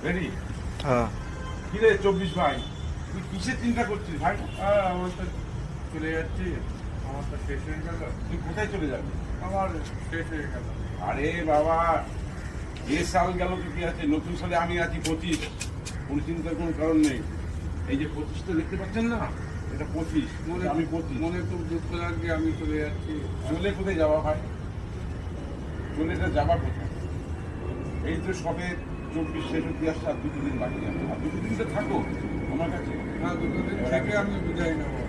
Ready? হ্যাঁ। কি রে 24 ভাই, তুই কিসের চিন্তা করছিস ভাই? আমার তো চলে যাচ্ছি, আমার তো শেষ হয়ে গেল। তুই কোথায় চলে যাবি? আমার শেষ হয়ে গেল। আরে বাবা, এ সাল গেল তো কি আছে, নতুন সালে আমি আছি 25। কোনো চিন্তার কোনো কারণ নেই। এই যে 25টা দেখতে পাচ্ছেন না, এটা 25, মনে আমি 25। মনে খুব দুঃখ লাগছে, আমি চলে যাচ্ছি। চলে কোথায় যাওয়া ভাই? চলেটা যাবা কোথায়? এই তো সবে 24 শেষ হতে আসছে, আর 2 দিন বাকি আছে। আর 2 দিন তো থাকো আমার কাছে। দুটো দিন থেকে আমি বিদায় নেবো।